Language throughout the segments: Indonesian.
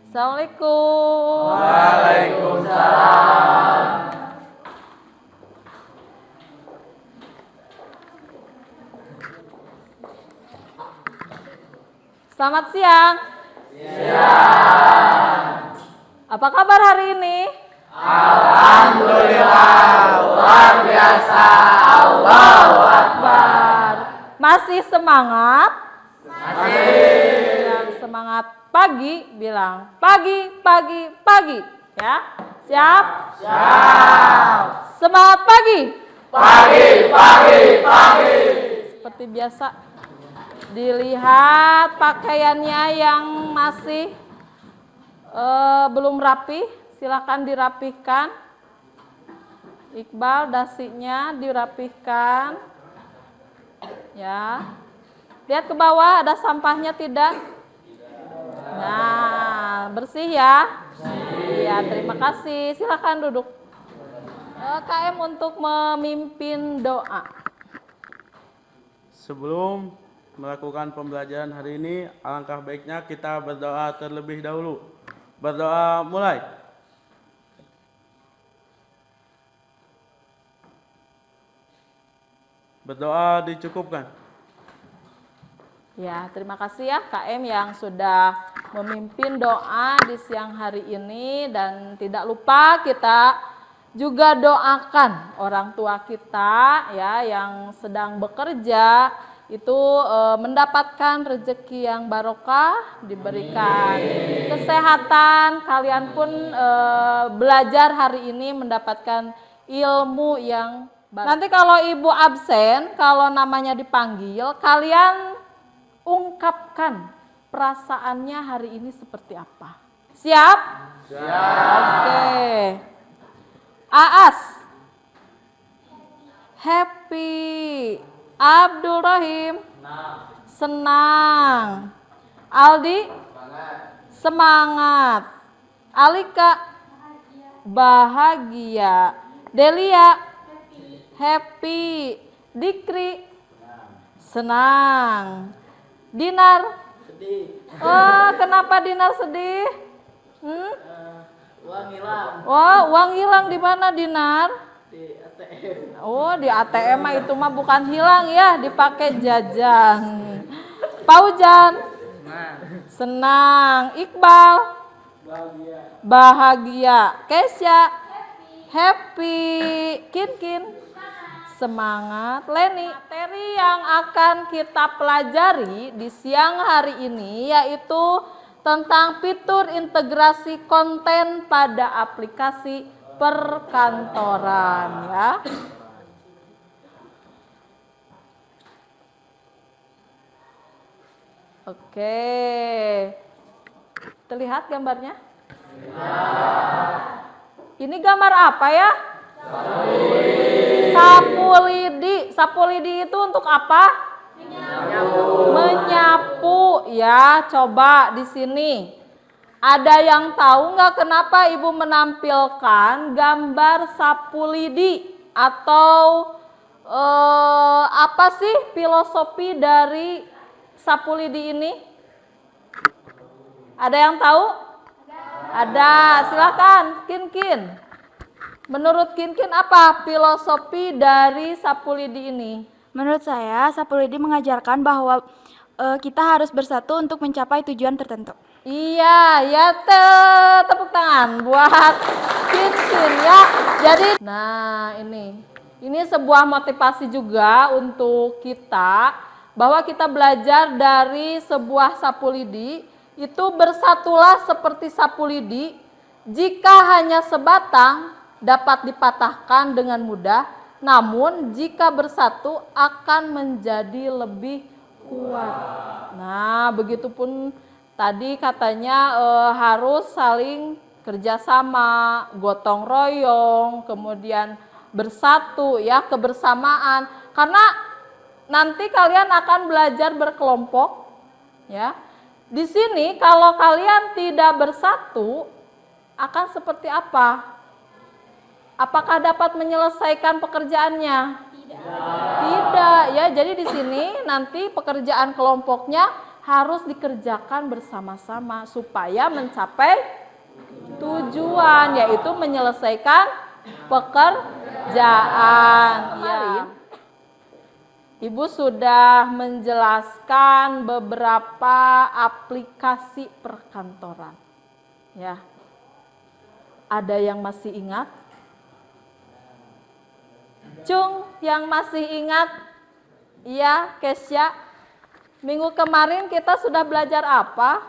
Assalamualaikum. Waalaikumsalam. Selamat siang. Siang. Apa kabar hari ini? Alhamdulillah, luar biasa. Allahu Akbar. Masih semangat? Masih. Yang semangat pagi bilang pagi, pagi, pagi. Ya, siap? Siap. Semangat pagi. Pagi, pagi, pagi. Seperti biasa, dilihat pakaiannya yang masih belum rapi, silakan dirapihkan. Iqbal, dasinya dirapihkan. Ya. Lihat ke bawah, ada sampahnya tidak? Nah, bersih ya? Iya, terima kasih. Silakan duduk. KM untuk memimpin doa. Sebelum melakukan pembelajaran hari ini, alangkah baiknya kita berdoa terlebih dahulu. Berdoa mulai. Berdoa dicukupkan. Ya, terima kasih ya KM yang sudah memimpin doa di siang hari ini, dan tidak lupa kita juga doakan orang tua kita ya yang sedang bekerja itu mendapatkan rezeki yang barokah, diberikan kesehatan, kalian pun belajar hari ini mendapatkan ilmu yang baik. Nanti kalau ibu absen, kalau namanya dipanggil, kalian ungkapkan perasaannya hari ini seperti apa. Siap? Siap. Oke. Aas. Happy. Abdul Rahim. Senang. Aldi. Semangat. Alika. Bahagia. Delia. Happy. Dikri. Senang. Dinar. Sedih. Oh, kenapa Dinar sedih? Uang hilang. Oh, uang hilang di mana Dinar? Di ATM. Oh, di ATM mah itu mah bukan hilang ya, dipakai jajan. Paujan. Senang. Iqbal. Bahagia. Bahagia. Kesya. Happy. Kin. Semangat. Leni. Materi yang akan kita pelajari di siang hari ini yaitu tentang fitur integrasi konten pada aplikasi perkantoran ya. Oke. Terlihat gambarnya? Ini gambar apa ya? Sapu lidi. Sapu lidi itu untuk apa? Menyapu ya. Coba di sini. Ada yang tahu nggak kenapa ibu menampilkan gambar sapu lidi? Atau apa sih filosofi dari sapu lidi ini? Ada yang tahu? Ada. Silakan, Kin. Menurut Kin apa filosofi dari sapu lidi ini? Menurut saya, sapu lidi mengajarkan bahwa kita harus bersatu untuk mencapai tujuan tertentu. Iya, ya tepuk tangan buat Kin ya. Jadi, nah ini sebuah motivasi juga untuk kita bahwa kita belajar dari sebuah sapu lidi itu bersatulah seperti sapu lidi. Jika hanya sebatang dapat dipatahkan dengan mudah, namun jika bersatu akan menjadi lebih kuat. Nah, begitupun tadi katanya harus saling kerjasama, gotong royong, kemudian bersatu ya, kebersamaan. Karena nanti kalian akan belajar berkelompok ya. Di sini kalau kalian tidak bersatu akan seperti apa? Apakah dapat menyelesaikan pekerjaannya? Tidak ya. Jadi di sini nanti pekerjaan kelompoknya harus dikerjakan bersama-sama supaya mencapai tujuan, yaitu menyelesaikan pekerjaan. Kemarin Ibu sudah menjelaskan beberapa aplikasi perkantoran. Ya. Ada yang masih ingat? Cung, yang masih ingat? Iya, Kesya. Minggu kemarin kita sudah belajar apa?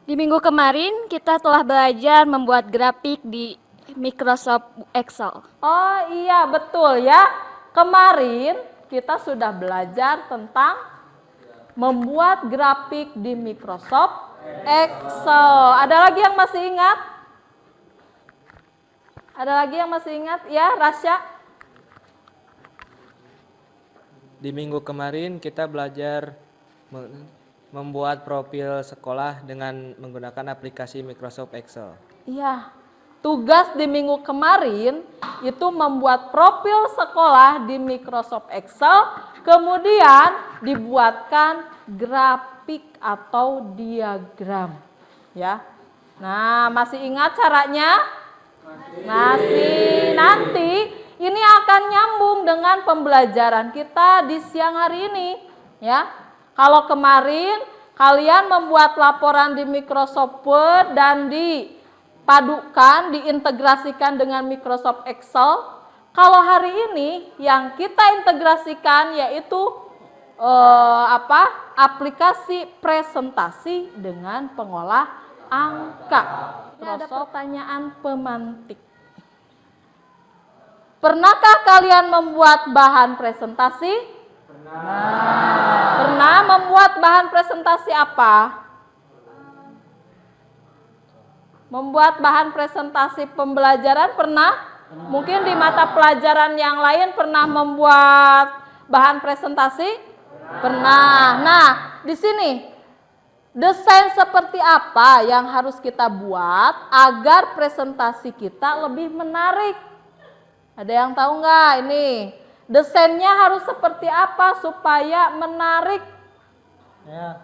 Di minggu kemarin kita telah belajar membuat grafik di Microsoft Excel. Oh iya, betul ya. Kemarin kita sudah belajar tentang membuat grafik di Microsoft Excel. Ada lagi yang masih ingat? Ada lagi yang masih ingat? Ya, Rasya? Di minggu kemarin kita belajar membuat profil sekolah dengan menggunakan aplikasi Microsoft Excel. Iya. Tugas di minggu kemarin itu membuat profil sekolah di Microsoft Excel, kemudian dibuatkan grafik atau diagram, ya. Nah, masih ingat caranya? Masih. Nanti ini akan nyambung dengan pembelajaran kita di siang hari ini, ya. Kalau kemarin kalian membuat laporan di Microsoft Word dan dipadukan, diintegrasikan dengan Microsoft Excel. Kalau hari ini yang kita integrasikan yaitu aplikasi presentasi dengan pengolah angka. Ini ada pertanyaan pemantik. Pernahkah kalian membuat bahan presentasi? Pernah membuat bahan presentasi apa? Membuat bahan presentasi pembelajaran pernah? Mungkin di mata pelajaran yang lain pernah membuat bahan presentasi? Pernah. Nah, di sini desain seperti apa yang harus kita buat agar presentasi kita lebih menarik? Ada yang tahu nggak ini? Desainnya harus seperti apa supaya menarik? Ya.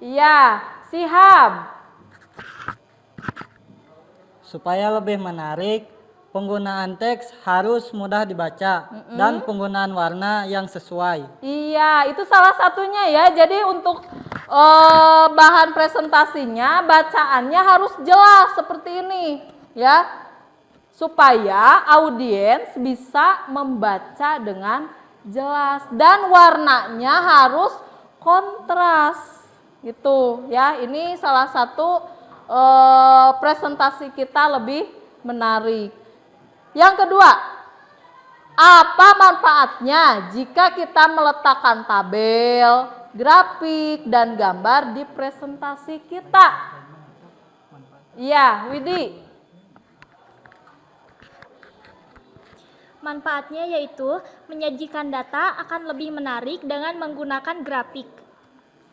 Iya, Sihab. Supaya lebih menarik, penggunaan teks harus mudah dibaca dan penggunaan warna yang sesuai. Iya, itu salah satunya ya. Jadi untuk bahan presentasinya, bacaannya harus jelas seperti ini, ya. Supaya audiens bisa membaca dengan jelas dan warnanya harus kontras gitu ya. Ini salah satu presentasi kita lebih menarik. Yang kedua, apa manfaatnya jika kita meletakkan tabel, grafik dan gambar di presentasi kita? Iya, Widi. Manfaatnya yaitu menyajikan data akan lebih menarik dengan menggunakan grafik.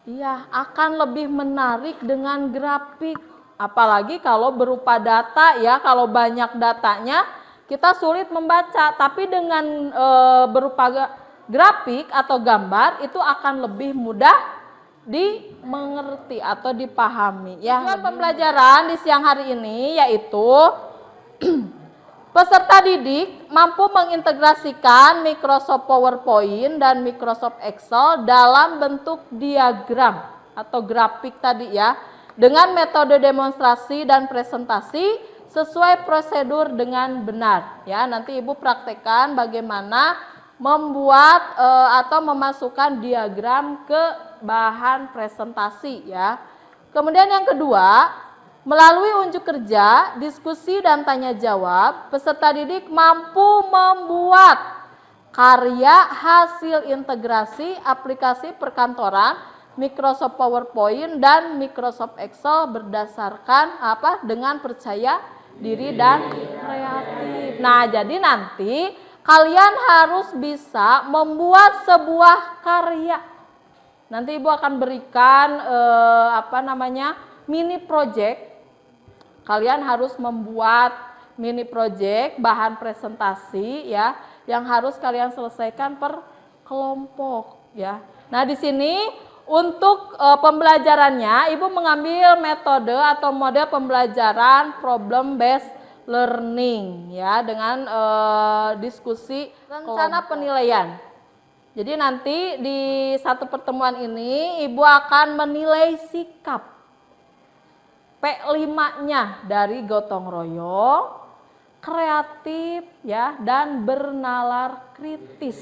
Iya, akan lebih menarik dengan grafik. Apalagi kalau berupa data ya, kalau banyak datanya kita sulit membaca. Tapi dengan berupa grafik atau gambar itu akan lebih mudah dimengerti atau dipahami. Ya, tujuan pembelajaran di siang hari ini yaitu peserta didik mampu mengintegrasikan Microsoft PowerPoint dan Microsoft Excel dalam bentuk diagram atau grafik tadi ya, dengan metode demonstrasi dan presentasi sesuai prosedur dengan benar. Ya, nanti Ibu praktekkan bagaimana membuat atau memasukkan diagram ke bahan presentasi ya. Kemudian yang kedua, melalui unjuk kerja, diskusi dan tanya jawab, peserta didik mampu membuat karya hasil integrasi aplikasi perkantoran Microsoft PowerPoint dan Microsoft Excel berdasarkan dengan percaya diri dan kreatif. Nah, jadi nanti kalian harus bisa membuat sebuah karya. Nanti Ibu akan berikan mini project. Kalian harus membuat mini project bahan presentasi ya, yang harus kalian selesaikan per kelompok ya. Nah, di sini untuk pembelajarannya, Ibu mengambil metode atau model pembelajaran problem based learning ya dengan diskusi rencana penilaian. Jadi nanti di satu pertemuan ini Ibu akan menilai sikap P5-nya dari gotong royong, kreatif ya dan bernalar kritis.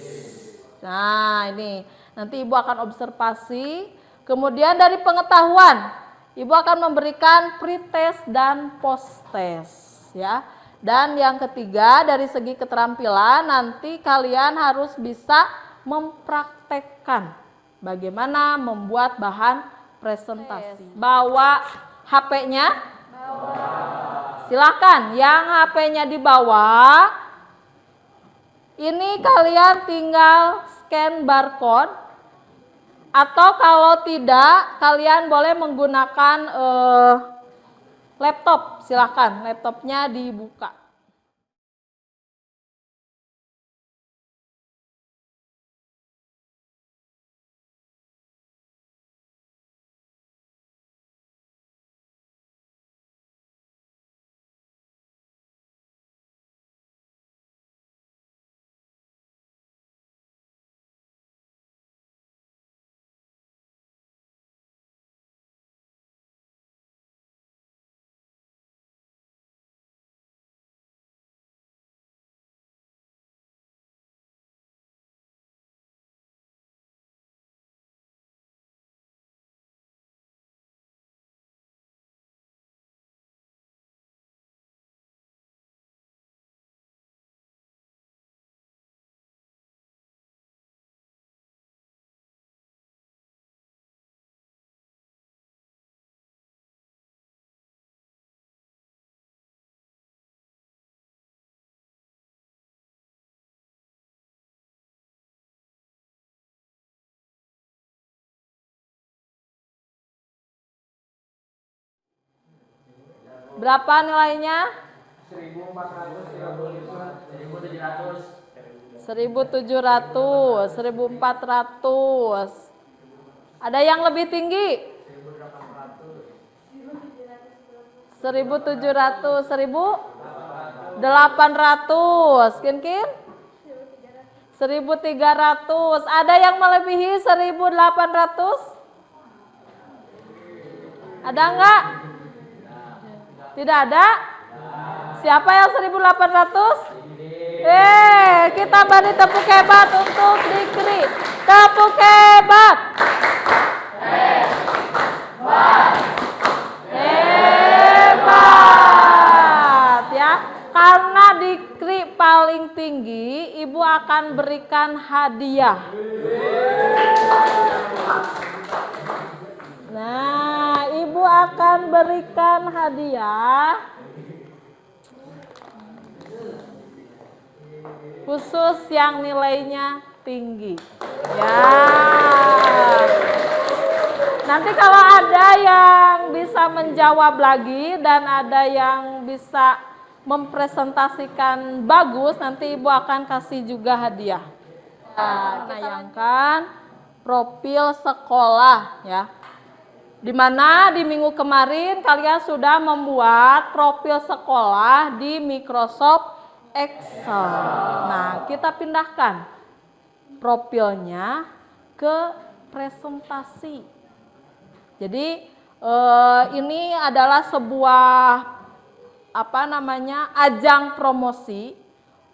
Nah, ini nanti Ibu akan observasi. Kemudian dari pengetahuan, Ibu akan memberikan pretest dan posttest ya. Dan yang ketiga dari segi keterampilan nanti kalian harus bisa mempraktekkan bagaimana membuat bahan presentasi. Bawa HP-nya? Silakan, yang HP-nya dibawa, ini kalian tinggal scan barcode, atau kalau tidak, kalian boleh menggunakan laptop. Silakan, laptopnya dibuka. Berapa nilainya? 1.700, 1.400. Ada yang lebih tinggi? 1.700, 1.800. Kin? 1.300. Ada yang melebihi 1.800? Ada enggak? Tidak ada? Siapa yang 1.800? Kita beri tepuk hebat untuk Dikri. Tepuk hebat. Hebat ya. Karena Dikri paling tinggi, Ibu akan berikan hadiah. Nah, Ibu akan berikan hadiah khusus yang nilainya tinggi. Ya. Nanti kalau ada yang bisa menjawab lagi dan ada yang bisa mempresentasikan bagus, nanti Ibu akan kasih juga hadiah. Nah, menayangkan profil sekolah ya. Di mana di minggu kemarin kalian sudah membuat profil sekolah di Microsoft Excel. Nah, kita pindahkan profilnya ke presentasi. Jadi ini adalah sebuah ajang promosi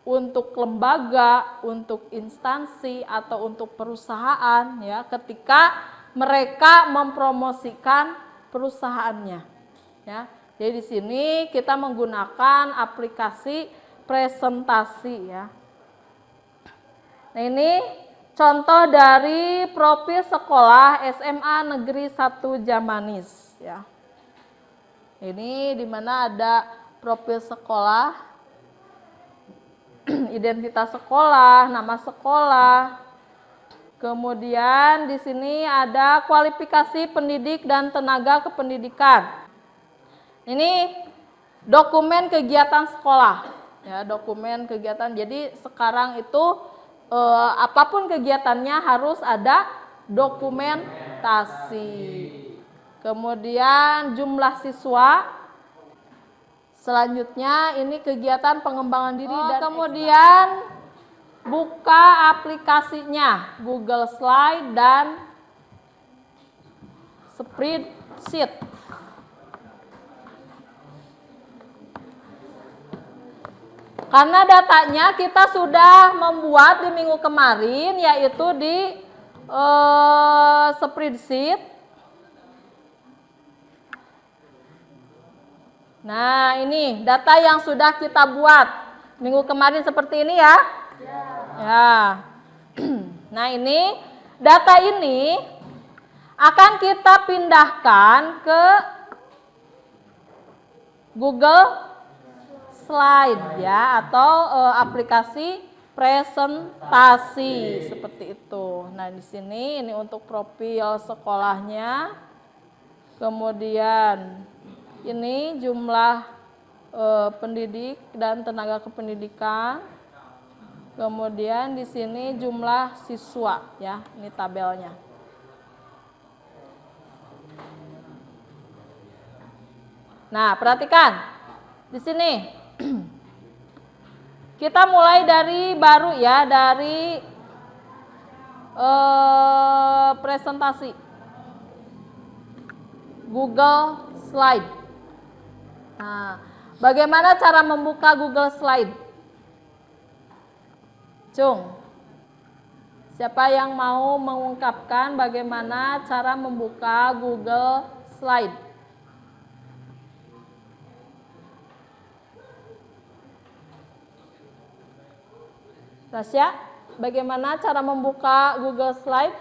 untuk lembaga, untuk instansi atau untuk perusahaan ya, ketika mereka mempromosikan perusahaannya ya. Jadi di sini kita menggunakan aplikasi presentasi ya. Nah, ini contoh dari profil sekolah SMA Negeri 1 Jamanis ya. Ini di mana ada profil sekolah, identitas sekolah, nama sekolah. Kemudian di sini ada kualifikasi pendidik dan tenaga kependidikan. Ini dokumen kegiatan sekolah, ya, dokumen kegiatan. Jadi sekarang itu apapun kegiatannya harus ada dokumentasinya. presentasi. Kemudian jumlah siswa. Selanjutnya ini kegiatan pengembangan diri dan kemudian buka aplikasinya Google Slide dan Spreadsheet. Karena datanya kita sudah membuat di minggu kemarin, yaitu di Spreadsheet. Nah, ini data yang sudah kita buat minggu kemarin seperti ini ya. Ya. Nah, ini data ini akan kita pindahkan ke Google Slide ya, atau aplikasi presentasi seperti itu. Nah, di sini ini untuk profil sekolahnya. Kemudian ini jumlah pendidik dan tenaga kependidikan. Kemudian di sini jumlah siswa ya, ini tabelnya. Nah, perhatikan di sini. Kita mulai dari baru ya, dari presentasi Google Slide. Nah, bagaimana cara membuka Google Slide? Cung, siapa yang mau mengungkapkan bagaimana cara membuka Google Slide? Tasya, bagaimana cara membuka Google Slide?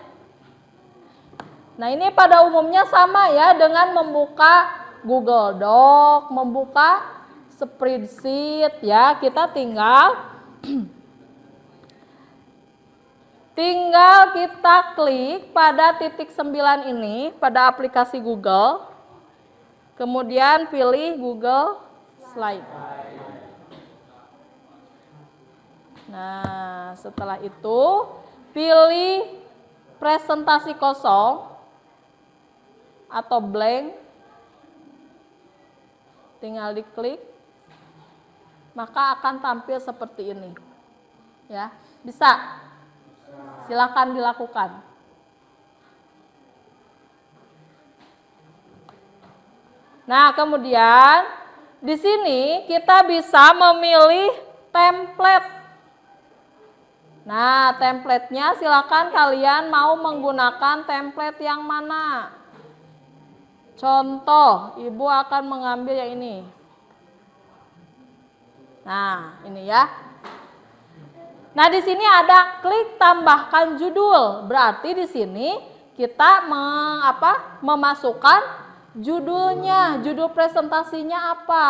Nah, ini pada umumnya sama ya dengan membuka Google Doc, membuka Spreadsheet ya. Kita tinggal kita klik pada titik 9 ini pada aplikasi Google. Kemudian pilih Google Slide. Nah, setelah itu pilih presentasi kosong atau blank. Tinggal diklik, maka akan tampil seperti ini. Ya, bisa. Silakan dilakukan. Nah, kemudian di sini kita bisa memilih template. Nah, templatenya silakan kalian mau menggunakan template yang mana. Contoh, Ibu akan mengambil yang ini. Nah, ini ya. Nah, di sini ada klik tambahkan judul. Berarti di sini kita memasukkan judulnya, judul presentasinya apa.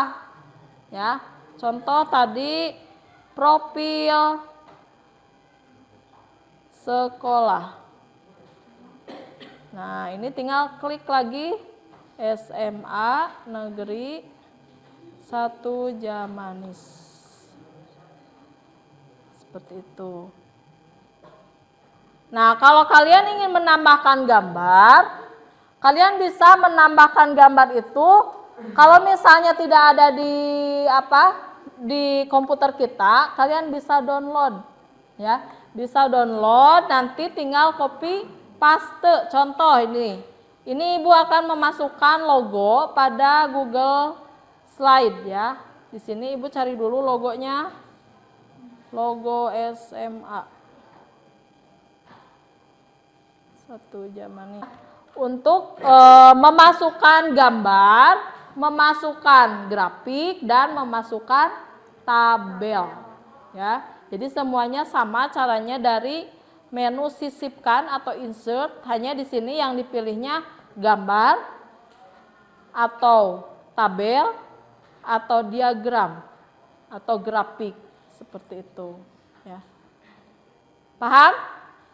Ya. Contoh tadi profil sekolah. Nah, ini tinggal klik lagi. SMA Negeri 1 Jamanis. Seperti itu. Nah, kalau kalian ingin menambahkan gambar, kalian bisa menambahkan gambar itu kalau misalnya tidak ada di komputer kita, kalian bisa download ya. Bisa download, nanti tinggal copy paste. Contoh ini. Ini Ibu akan memasukkan logo pada Google Slide ya. Di sini Ibu cari dulu logonya. Logo SMA 1 Jamanis. Untuk memasukkan gambar, memasukkan grafik dan memasukkan tabel ya. Jadi semuanya sama caranya dari menu sisipkan atau insert, hanya di sini yang dipilihnya gambar atau tabel atau diagram atau grafik seperti itu ya. Paham?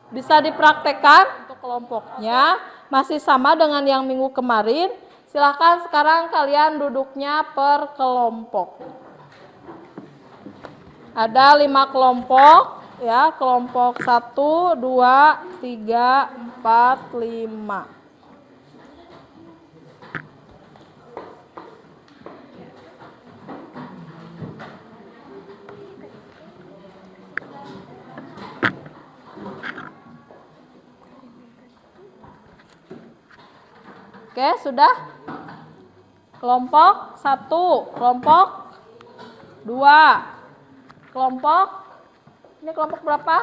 Bisa dipraktekkan untuk kelompoknya masih sama dengan yang minggu kemarin. Silahkan sekarang kalian duduknya per kelompok. Ada 5 kelompok ya, kelompok 1, 2, 3, 4, 5. Oke, sudah? Kelompok 1, kelompok 2, kelompok, ini kelompok berapa?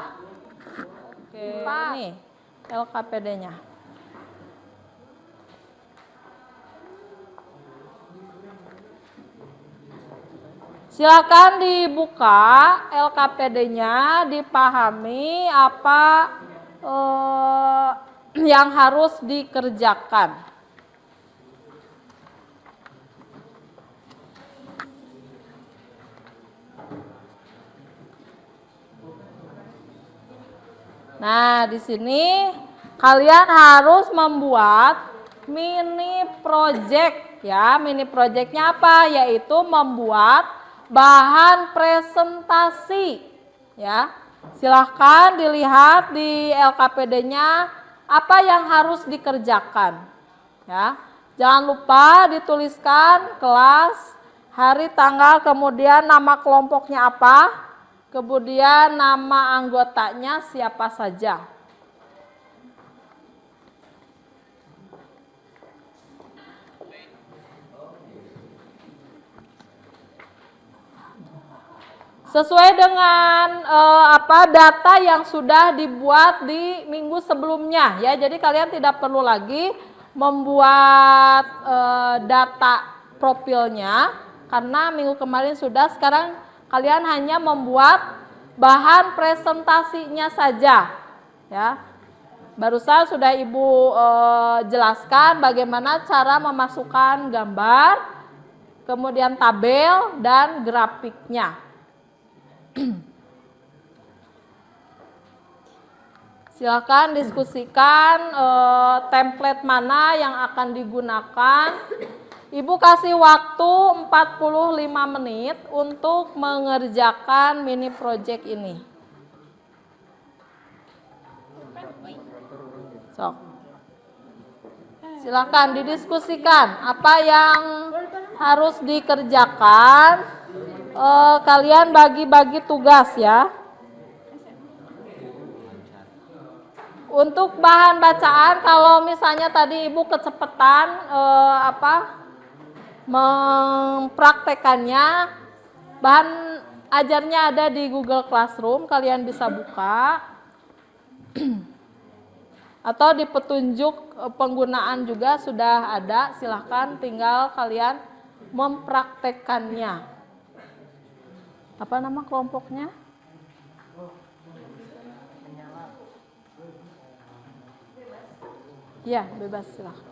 Oke, ini LKPD-nya. Silakan dibuka LKPD-nya, dipahami apa yang harus dikerjakan. Nah, di sini kalian harus membuat mini project ya. Mini projectnya apa? Yaitu membuat bahan presentasi ya. Silahkan dilihat di LKPD-nya apa yang harus dikerjakan ya. Jangan lupa dituliskan kelas, hari, tanggal, kemudian nama kelompoknya apa, kemudian nama anggotanya siapa saja. Sesuai dengan data yang sudah dibuat di minggu sebelumnya ya. Jadi kalian tidak perlu lagi membuat data profilnya karena minggu kemarin sudah. Sekarang kalian hanya membuat bahan presentasinya saja ya. Barusan sudah Ibu jelaskan bagaimana cara memasukkan gambar, kemudian tabel dan grafiknya. Silakan diskusikan template mana yang akan digunakan. Ibu kasih waktu 45 menit untuk mengerjakan mini project ini. Sok. Silakan didiskusikan apa yang harus dikerjakan. Kalian bagi-bagi tugas ya. Untuk bahan bacaan, kalau misalnya tadi Ibu kecepatan mempraktekannya, bahan ajarnya ada di Google Classroom, kalian bisa buka. Atau di petunjuk penggunaan juga sudah ada, silahkan tinggal kalian mempraktekannya. Apa nama kelompoknya? Ya, bebas silahkan.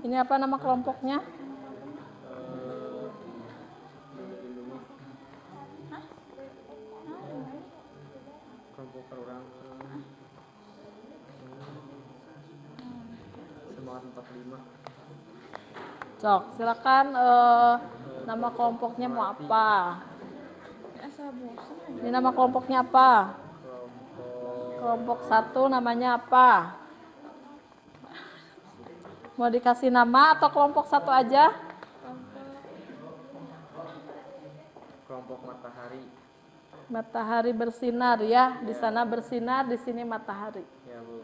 Ini apa nama kelompoknya? Kelompok orang semangat 45. Cok, silakan nama kelompoknya mau apa? Ini nama kelompoknya apa? Kelompok 1 namanya apa? Mau dikasih nama atau kelompok 1 aja? Kelompok matahari. Matahari bersinar ya, di sana bersinar, di sini matahari. Ya, Bu.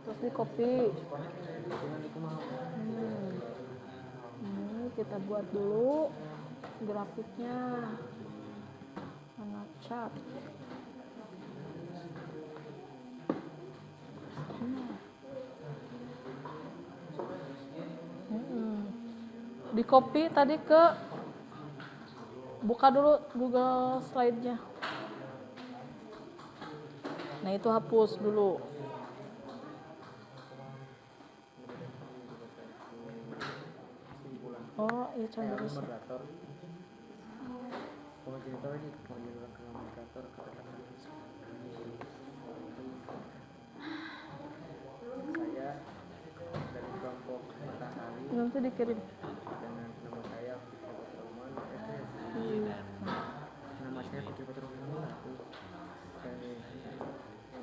Terus di copy. Ini kita buat dulu grafiknya. Mana cat? Di copy tadi ke, buka dulu Google Slide-nya. Nah itu hapus dulu. Oh iya, coba Komoditor lagi, komoditor komunikator, katakanlah. Saya dari kelompok Matahari Nanti dikirim. dengan nama saya Putri Patroman FS. Nama saya Putri Patroman aku. Saya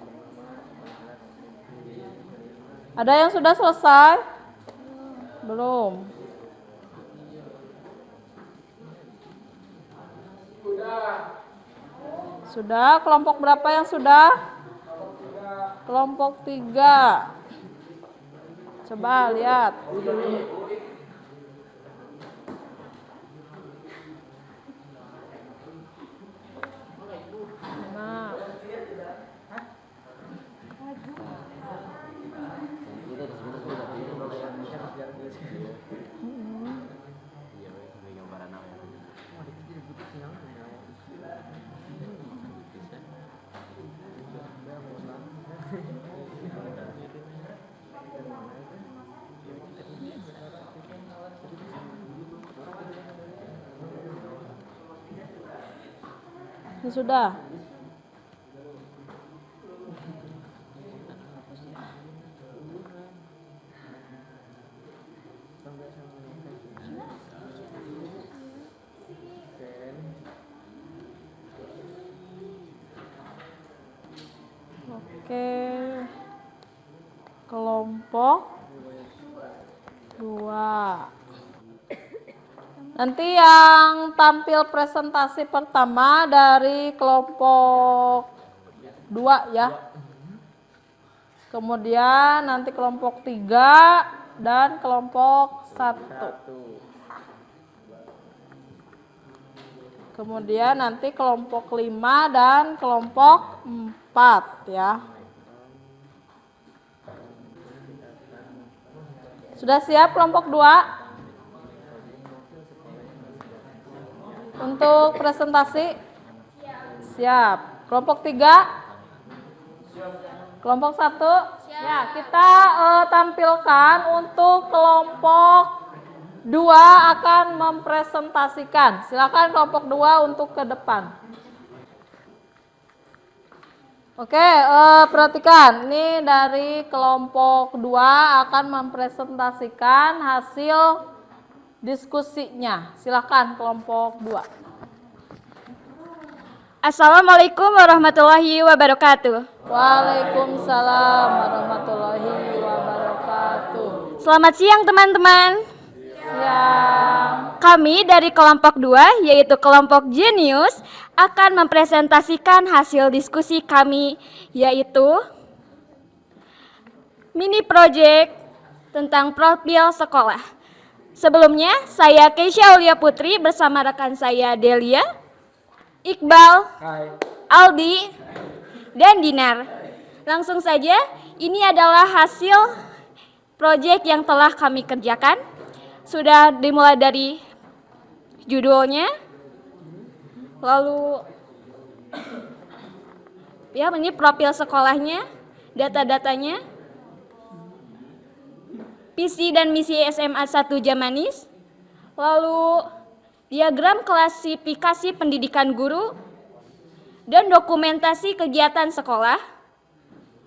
nomor 19 Ada yang sudah selesai? Belum. Sudah. Kelompok berapa yang sudah? Kelompok 3. Coba lihat. Nah. Ini sudah. Oke. Kelompok 2. Nanti yang tampil presentasi pertama dari kelompok 2 ya. Kemudian nanti kelompok 3 dan kelompok 1. Kemudian nanti kelompok 5 dan kelompok 4 ya. Sudah siap kelompok 2? Untuk presentasi? Siap. Kelompok 3? Kelompok 1? Ya, kita tampilkan untuk kelompok 2 akan mempresentasikan. Silakan kelompok 2 untuk ke depan. Oke, perhatikan. Ini dari kelompok 2 akan mempresentasikan hasil diskusinya. Silakan kelompok 2. Assalamualaikum warahmatullahi wabarakatuh. Waalaikumsalam warahmatullahi wabarakatuh. Selamat siang teman-teman. Siang. Kami dari kelompok 2 yaitu kelompok Jenius akan mempresentasikan hasil diskusi kami yaitu mini project tentang profil sekolah. Sebelumnya, saya Keisha Aulia Putri bersama rekan saya Delia, Iqbal, Aldi, dan Dinar. Langsung saja, ini adalah hasil proyek yang telah kami kerjakan. Sudah dimulai dari judulnya, lalu ya ini profil sekolahnya, data-datanya, visi dan misi SMA 1 Jamanis, lalu diagram klasifikasi pendidikan guru, dan dokumentasi kegiatan sekolah,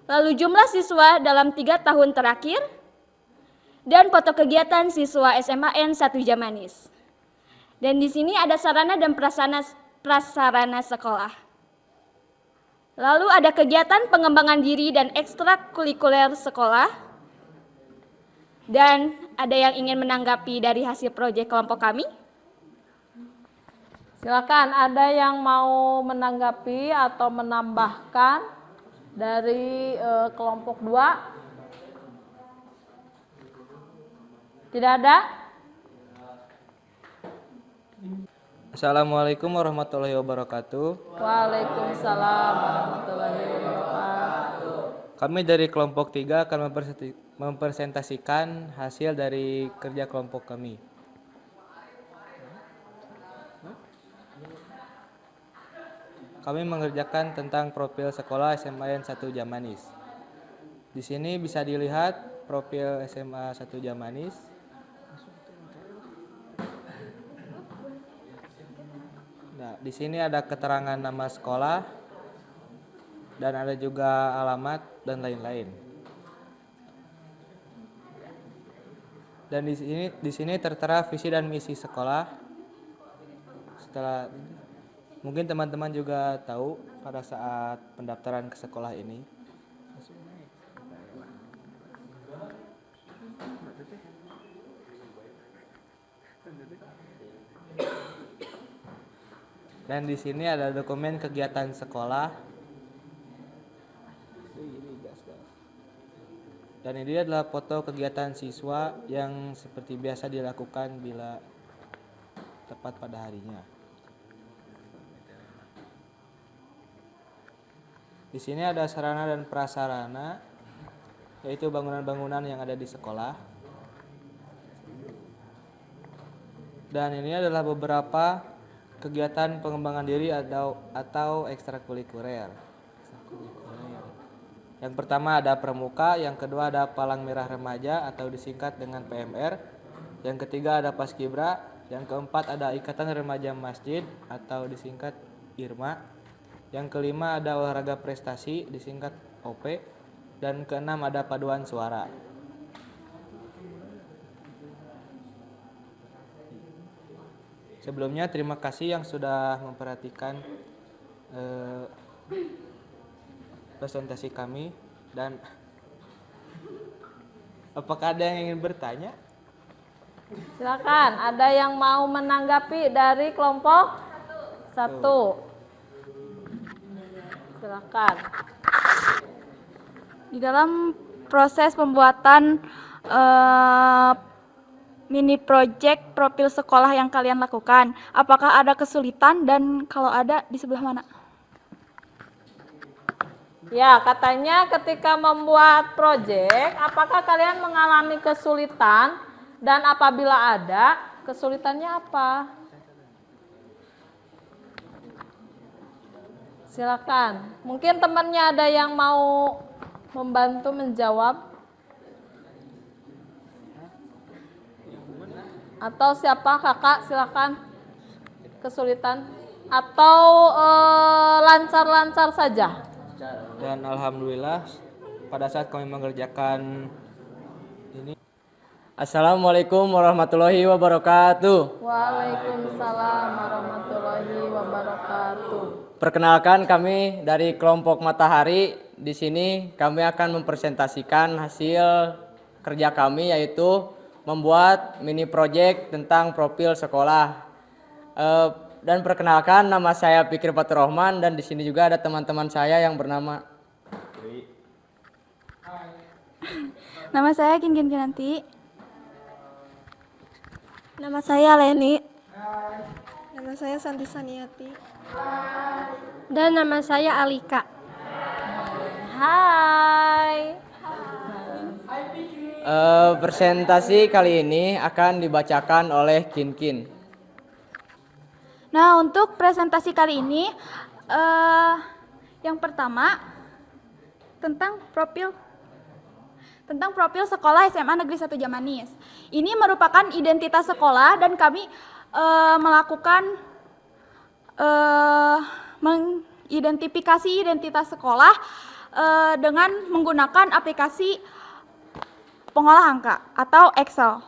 lalu jumlah siswa dalam 3 tahun terakhir, dan foto kegiatan siswa SMAN 1 Jamanis. Dan di sini ada sarana dan prasarana sekolah. Lalu ada kegiatan pengembangan diri dan ekstrakurikuler sekolah. Dan ada yang ingin menanggapi dari hasil proyek kelompok kami? Silakan, ada yang mau menanggapi atau menambahkan dari kelompok 2? Tidak ada? Assalamualaikum warahmatullahi wabarakatuh. Waalaikumsalam warahmatullahi wabarakatuh. Kami dari kelompok 3 akan mempresentasikan hasil dari kerja kelompok kami. Kami mengerjakan tentang profil sekolah SMAN 1 Jamanis. Di sini bisa dilihat profil SMA 1 Jamanis. Nah, di sini ada keterangan nama sekolah dan ada juga alamat dan lain-lain. Dan di sini tertera visi dan misi sekolah. Setelah mungkin teman-teman juga tahu pada saat pendaftaran ke sekolah ini. Dan di sini ada dokumen kegiatan sekolah. Dan ini adalah foto kegiatan siswa yang seperti biasa dilakukan bila tepat pada harinya. Di sini ada sarana dan prasarana, yaitu bangunan-bangunan yang ada di sekolah. Dan ini adalah beberapa kegiatan pengembangan diri atau ekstrakurikuler. Yang pertama ada pramuka, yang kedua ada palang merah remaja atau disingkat dengan PMR, yang ketiga ada paskibra, yang keempat ada ikatan remaja masjid atau disingkat IRMA, yang kelima ada olahraga prestasi disingkat OP, dan keenam ada paduan suara. Sebelumnya terima kasih yang sudah memperhatikan presentasi kami, dan apakah ada yang ingin bertanya? Silakan, ada yang mau menanggapi dari kelompok 1? Silakan. Di dalam proses pembuatan mini project profil sekolah yang kalian lakukan, apakah ada kesulitan dan kalau ada di sebelah mana? Ya, katanya ketika membuat proyek, apakah kalian mengalami kesulitan dan apabila ada, kesulitannya apa? Silakan. Mungkin temannya ada yang mau membantu menjawab? Atau siapa? Kakak, silakan. Kesulitan atau lancar-lancar saja? Dan alhamdulillah pada saat kami mengerjakan ini. Assalamualaikum warahmatullahi wabarakatuh. Waalaikumsalam warahmatullahi wabarakatuh. Perkenalkan, kami dari kelompok Matahari. Di sini kami akan mempresentasikan hasil kerja kami, yaitu membuat mini project tentang profil sekolah. Dan perkenalkan, nama saya Fikri Fatur Rahman, dan di sini juga ada teman-teman saya yang bernama Nama saya Kin Kinanti. Nama saya Leni. Nama saya Santi Saniati. Dan nama saya Alika. Hai. presentasi kali ini akan dibacakan oleh Kin. Nah, untuk presentasi kali ini, yang pertama tentang profil sekolah SMA Negeri 1 Jamanis. Ini merupakan identitas sekolah dan kami melakukan mengidentifikasi identitas sekolah dengan menggunakan aplikasi pengolah angka atau Excel.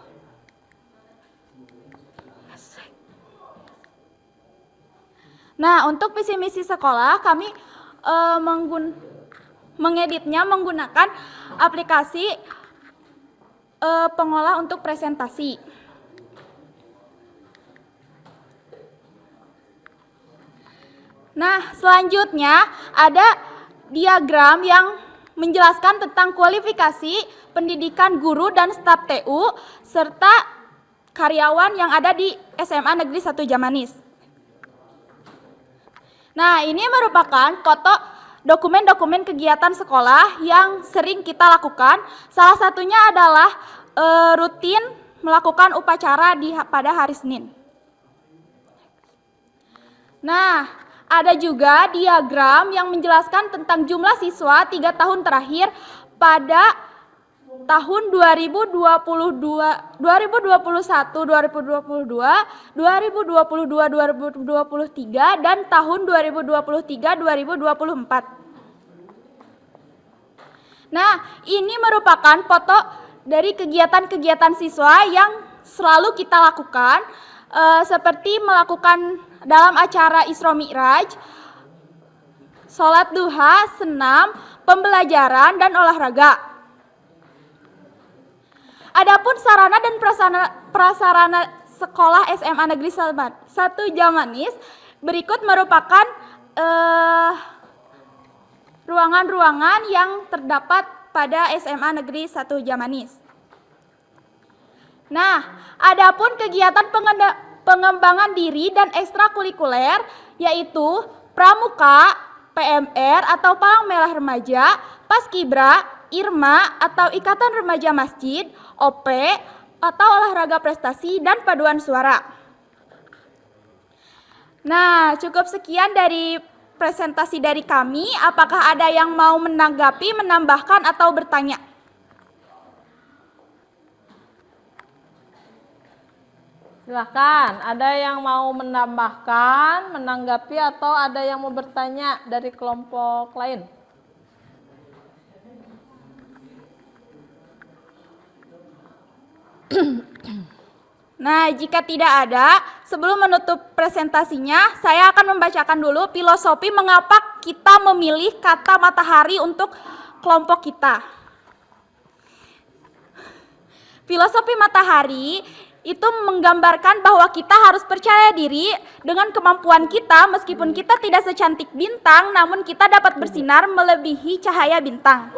Nah, untuk visi misi sekolah kami mengeditnya menggunakan aplikasi pengolah untuk presentasi. Nah, selanjutnya ada diagram yang menjelaskan tentang kualifikasi pendidikan guru dan staf TU serta karyawan yang ada di SMA Negeri 1 Jamanis. Nah, ini merupakan foto dokumen-dokumen kegiatan sekolah yang sering kita lakukan. Salah satunya adalah rutin melakukan upacara pada hari Senin. Nah, ada juga diagram yang menjelaskan tentang jumlah siswa 3 tahun terakhir pada tahun 2021, 2022, 2023, dan tahun 2023-2024. Nah, ini merupakan foto dari kegiatan-kegiatan siswa yang selalu kita lakukan, seperti melakukan dalam acara Isra Mi'raj, sholat duha, senam, pembelajaran, dan olahraga. Adapun sarana dan prasarana sekolah SMA Negeri 1 Jamanis berikut merupakan ruangan-ruangan yang terdapat pada SMA Negeri 1 Jamanis. Nah, adapun kegiatan pengembangan diri dan ekstrakurikuler yaitu pramuka, PMR atau Palang Merah Remaja, Paskibra, IRMA atau Ikatan Remaja Masjid, OP atau olahraga prestasi, dan paduan suara. Nah, cukup sekian dari presentasi dari kami. Apakah ada yang mau menanggapi, menambahkan, atau bertanya? Silahkan, ada yang mau menambahkan, menanggapi, atau ada yang mau bertanya dari kelompok lain? Nah, jika tidak ada, sebelum menutup presentasinya, saya akan membacakan dulu filosofi mengapa kita memilih kata matahari untuk kelompok kita. Filosofi matahari itu menggambarkan bahwa kita harus percaya diri dengan kemampuan kita, meskipun kita tidak secantik bintang, namun kita dapat bersinar melebihi cahaya bintang.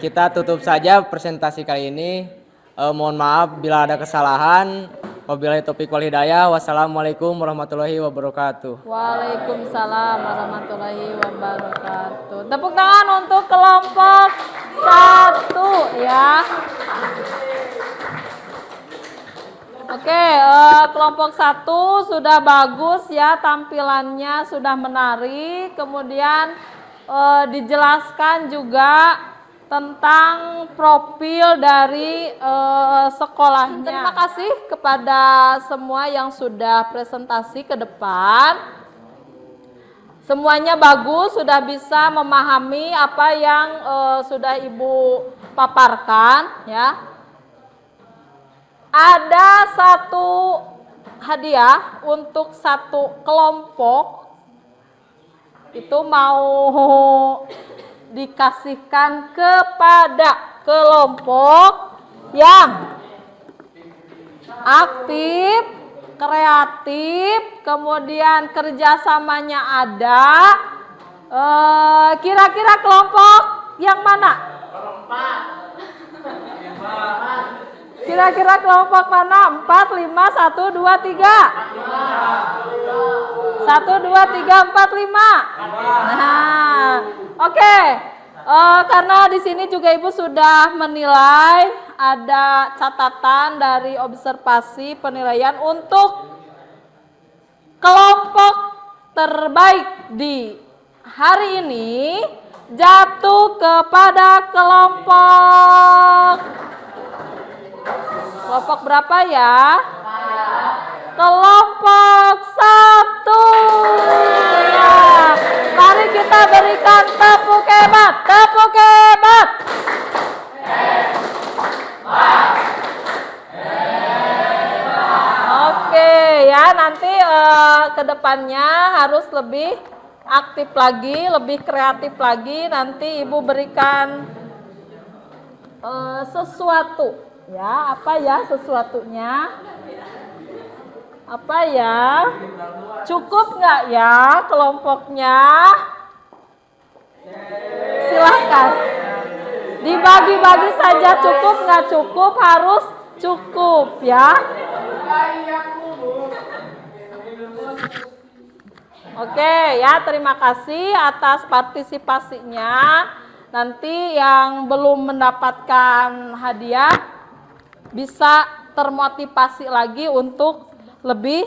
Kita tutup saja presentasi kali ini. Mohon maaf bila ada kesalahan. Wabillahi taufiq wal hidayah. Wassalamualaikum warahmatullahi wabarakatuh. Waalaikumsalam warahmatullahi wabarakatuh. Tepuk tangan untuk kelompok 1 ya. Oke, kelompok 1 sudah bagus ya, tampilannya sudah menarik. Kemudian dijelaskan juga tentang profil dari sekolahnya. Terima kasih kepada semua yang sudah presentasi ke depan. Semuanya bagus, sudah bisa memahami apa yang sudah Ibu paparkan ya. Ada satu hadiah untuk satu kelompok. Itu mau dikasihkan kepada kelompok yang aktif, kreatif, kemudian kerjasamanya ada. Kira-kira kelompok yang mana? Kira-kira kelompok mana? 4, 5, 1, 2, 3. 1, 2, 3, 4, 5. Nah, oke. Karena di sini juga Ibu sudah menilai, ada catatan dari observasi penilaian untuk kelompok terbaik di hari ini jatuh kepada kelompok berapa ya? Kelompok 1. Ya. Mari kita berikan tepuk hebat, tepuk hebat. Oke ya, nanti kedepannya harus lebih aktif lagi, lebih kreatif lagi. Nanti Ibu berikan sesuatu. Ya, apa ya sesuatunya? Apa ya? Cukup nggak ya kelompoknya? Silahkan. Dibagi-bagi saja, cukup nggak cukup, harus cukup ya. Oke ya, terima kasih atas partisipasinya. Nanti yang belum mendapatkan hadiah bisa termotivasi lagi untuk lebih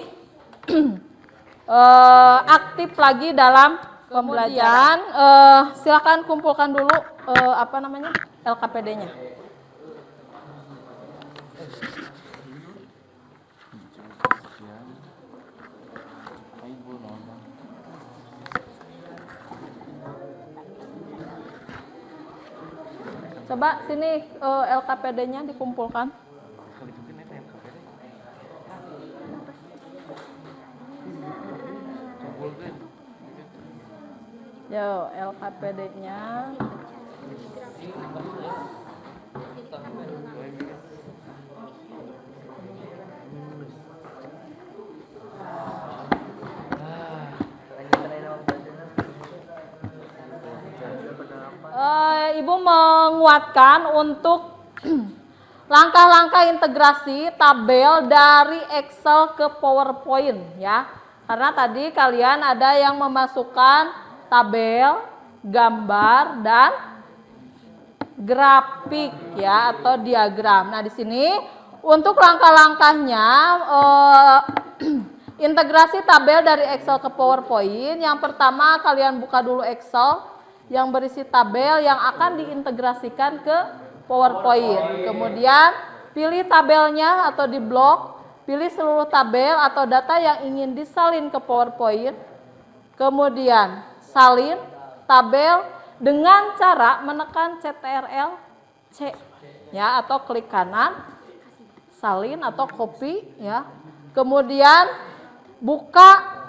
aktif lagi dalam Kemudian silakan kumpulkan dulu LKPD-nya. Coba sini LKPD-nya dikumpulkan. Yo, LKPD-nya. Ibu menguatkan untuk langkah-langkah integrasi tabel dari Excel ke PowerPoint ya. Karena tadi kalian ada yang memasukkan tabel, gambar dan grafik ya atau diagram. Nah, di sini untuk langkah-langkahnya integrasi tabel dari Excel ke PowerPoint. Yang pertama kalian buka dulu Excel yang berisi tabel yang akan diintegrasikan ke PowerPoint. Kemudian pilih tabelnya atau di blok, pilih seluruh tabel atau data yang ingin disalin ke PowerPoint. Kemudian salin tabel dengan cara menekan Ctrl C ya atau klik kanan, salin atau copy ya. Kemudian buka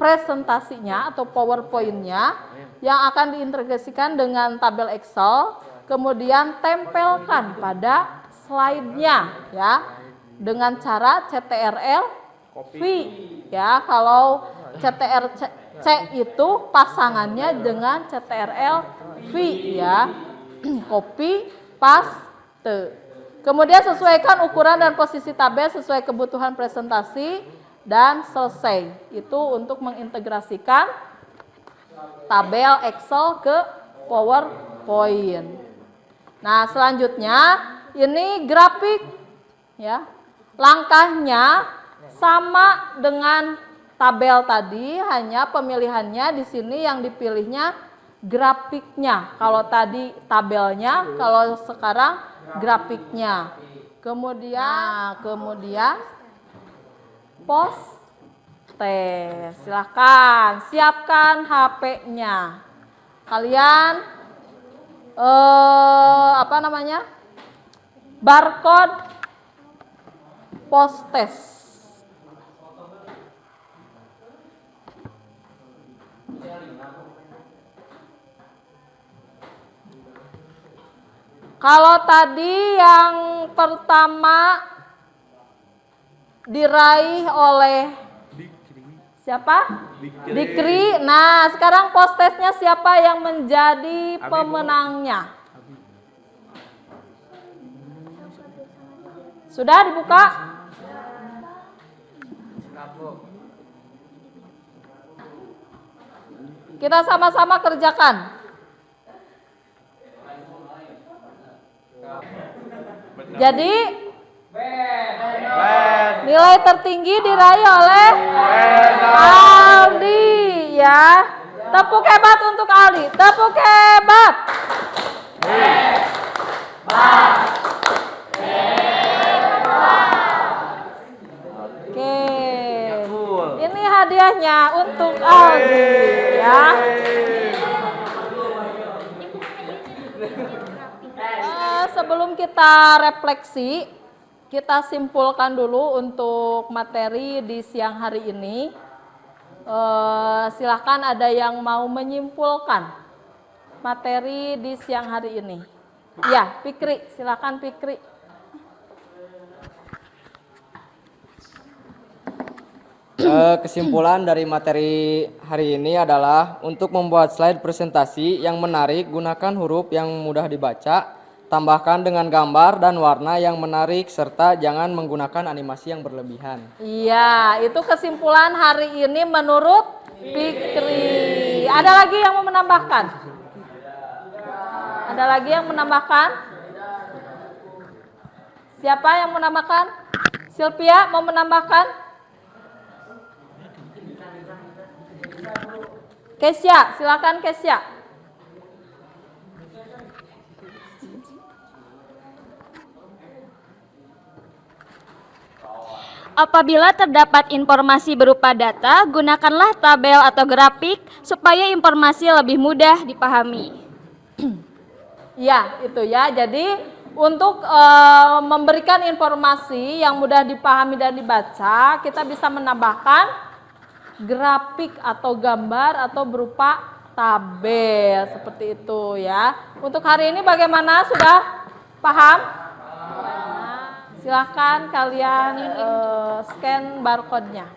presentasinya atau PowerPoint-nya yang akan diintegrasikan dengan tabel Excel, kemudian tempelkan pada slide-nya ya dengan cara Ctrl V ya. Kalau Ctrl C itu pasangannya dengan Ctrl V ya. Copy, paste. Kemudian sesuaikan ukuran dan posisi tabel sesuai kebutuhan presentasi dan selesai. Itu untuk mengintegrasikan tabel Excel ke PowerPoint. Nah, selanjutnya ini grafik ya. Langkahnya sama dengan tabel tadi, hanya pemilihannya di sini yang dipilihnya grafiknya. Kalau tadi tabelnya, kalau sekarang grafiknya. Kemudian post tes, silahkan siapkan HP-nya. Kalian barcode post tes. Kalau tadi yang pertama diraih oleh siapa? Dikri. Nah, sekarang post testnya siapa yang menjadi pemenangnya? Sudah dibuka? Kita sama-sama kerjakan. Jadi nilai tertinggi diraih oleh Aldi ya. Tepuk hebat untuk Aldi. Tepuk hebat. Oke. Ini hadiahnya untuk Aldi ya. Sebelum kita refleksi, kita simpulkan dulu untuk materi di siang hari ini. Silahkan ada yang mau menyimpulkan materi di siang hari ini. Ya, Fikri, silahkan Fikri. Kesimpulan dari materi hari ini adalah untuk membuat slide presentasi yang menarik, gunakan huruf yang mudah dibaca, tambahkan dengan gambar dan warna yang menarik, serta jangan menggunakan animasi yang berlebihan. Iya, itu kesimpulan hari ini menurut Fikri. Ada lagi yang mau menambahkan? Ada lagi yang menambahkan? Siapa yang menambahkan? Sylvia mau menambahkan? Kesya, silakan Kesya. Apabila terdapat informasi berupa data, gunakanlah tabel atau grafik supaya informasi lebih mudah dipahami. Ya, itu ya. Jadi untuk memberikan informasi yang mudah dipahami dan dibaca, kita bisa menambahkan grafik atau gambar atau berupa tabel seperti itu ya. Untuk hari ini bagaimana? Sudah paham? Silahkan kalian scan barcode-nya.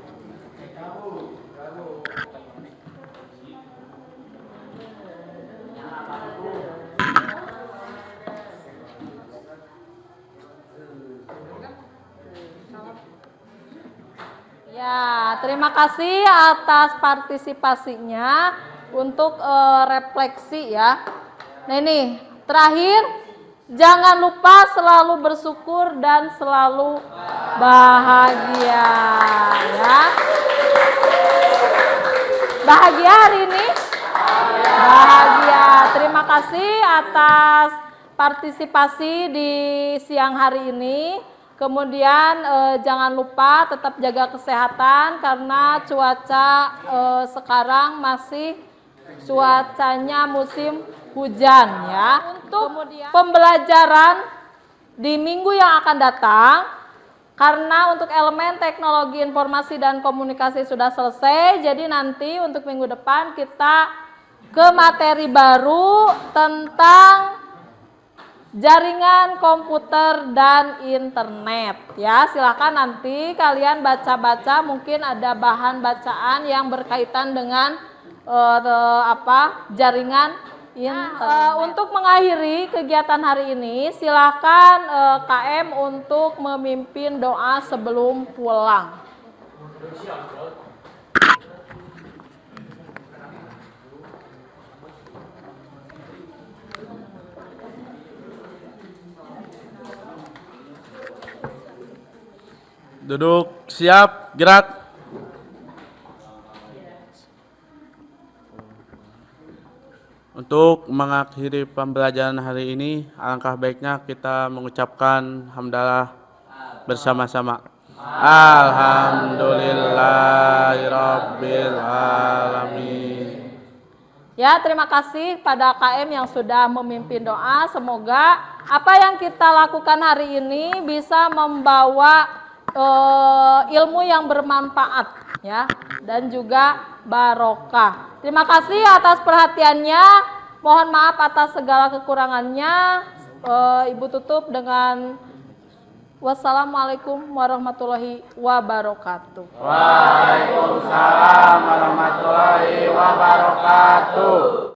Ya, terima kasih atas partisipasinya untuk refleksi ya. Nah ini, terakhir, jangan lupa selalu bersyukur dan selalu bahagia ya. Bahagia hari ini? Bahagia. Terima kasih atas partisipasi di siang hari ini. Kemudian jangan lupa tetap jaga kesehatan karena cuaca sekarang masih cuacanya musim hujan ya. Untuk pembelajaran di minggu yang akan datang, karena untuk elemen teknologi informasi dan komunikasi sudah selesai, jadi nanti untuk minggu depan kita ke materi baru tentang jaringan komputer dan internet ya. Silahkan nanti kalian baca-baca, mungkin ada bahan bacaan yang berkaitan dengan jaringan internet. Untuk mengakhiri kegiatan hari ini, silahkan KM untuk memimpin doa sebelum pulang. Duduk, siap, gerak. Untuk mengakhiri pembelajaran hari ini, alangkah baiknya kita mengucapkan hamdalah bersama-sama. Alhamdulillahirabbil alamin. Ya, terima kasih pada KM yang sudah memimpin doa. Semoga apa yang kita lakukan hari ini bisa membawa ilmu yang bermanfaat ya, dan juga barokah. Terima kasih atas perhatiannya. Mohon maaf atas segala kekurangannya. Ibu tutup dengan wassalamualaikum warahmatullahi wabarakatuh. Waalaikumsalam warahmatullahi wabarakatuh.